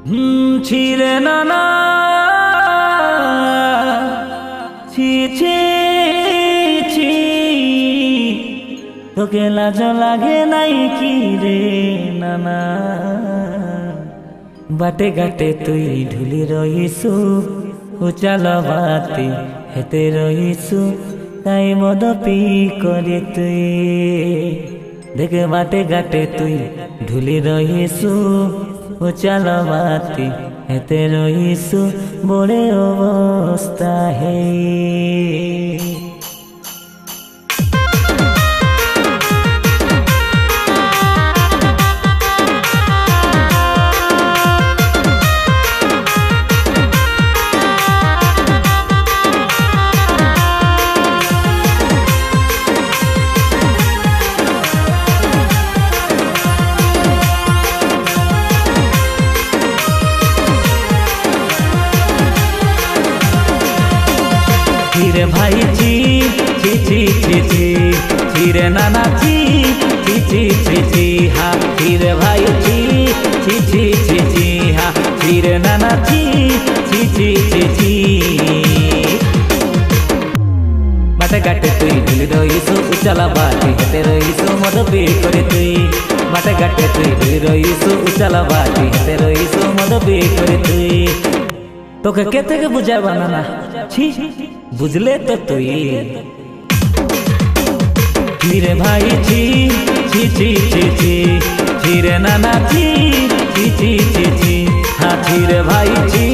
ছিরে নানা ছি ছি ছি তোকে লাজ লাগে নাই কি রে নানা বাটে ঘাটে তুই ঢুলি রইছু উচাল বাতি হেতে রইছু তাই মদ পি করে তুই দেখে বাটে ঘাটে তুই ঢুলি রইছু উচাল বাতি হেতে রইছু বড়ে অবস্থা হে ছিরে ভাই ছি ছি ছি ছি ছি ছিরে নানা ছি ছি ছি ছি ছি হা ছিরে ভাই ছি ছি ছি ছি ছি হা ছিরে নানা ছি ছি ছি ছি ছি বাটে ঘাটে তুই ঢুলি রইছু উচালা বাটি হেতে রইছু মদ পি করে তুই বাটে ঘাটে তুই ঢুলি রইছু উচালা বাটি হেতে রইছু মদ পি করে তুই তোকে কে থেকে বুঝাবা নানা ছি বুঝলে তো তুই ছিরে ভাই ছি ছি ছি ছি ছি ছিরে নানা ছি ছি ছি ছি ছি হা ছিরে ভাই ছি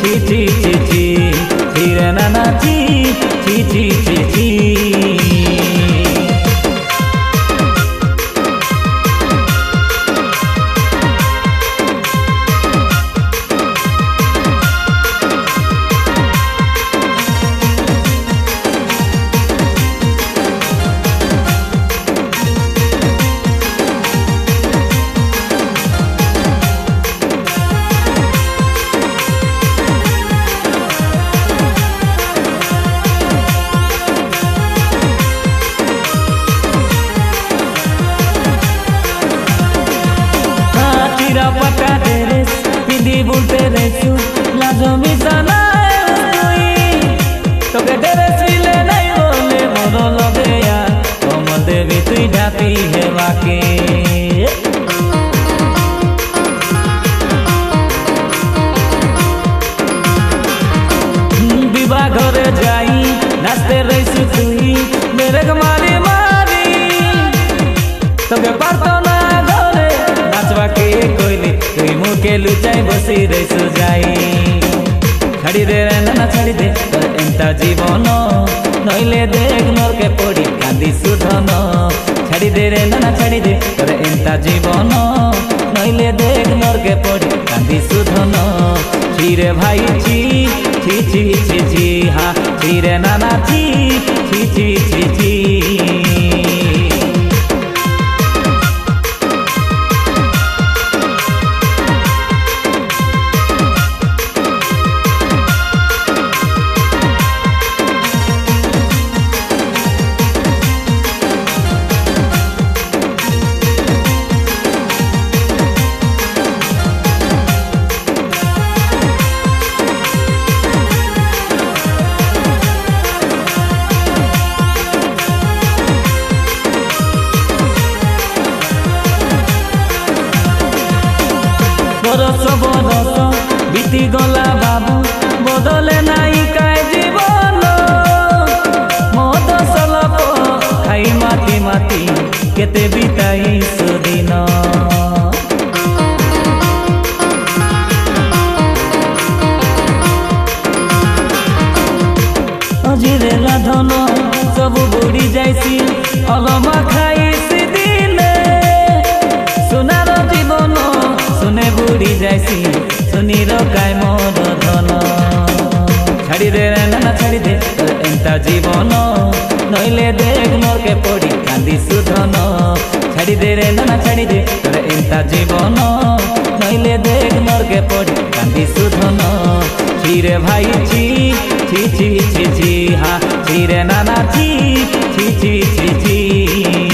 ছি ছি ছি ছি ছিরে নানা ছি ছি ছি ছি ছি पटा ड्रेस पिंदी बुलते रेसु लाजो मिसाना तोके ड्रेस मिले नहीं बोले मोरो लगे यार कमल देवी तुई ढापी है वाके विवाह घरे जाई नाचते रेसु तुई मेरे मारी मारी तोके पारतो ना घरे नाचवा के कोइली तुई मुके लुचाई बसी रईसु जाई छाड़ी दे रे नाना छाड़ी दे तोर एंता जीवन नइले देख मोर के पड़ी कांदी सुधन छाड़ी दे रे नाना छाड़ी दे तोर एंता जीवन नइले देख मोर के पड़ी कांदी सुधन छीरे भाई छी छी छी छी छी हा छीरे नाना छी छी छी छी छी बरस बरस बीती गला बाबू बदले नाई काय जीवन मद सलप खाई माती माती केते बिताई सुदिन अजिरे राधन सब बुड़ी जाइसी अलमा खाई दिन सोनार जीवन सुने बुड़ी जाइसी सुनी रकाय मोर धन छाड़ी दे रे नाना छाड़ी दे तोर एंता जीवन नइले देख मोर के पड़ी कांदी सुधन छाड़ी दे रे नाना छाड़ी दे तोर एंता जीवन नइले देख मोर के पड़ी कांदी सुधन छीरे भाई छी छी छी छी छी हा छीरे नाना छी छी छी छी छी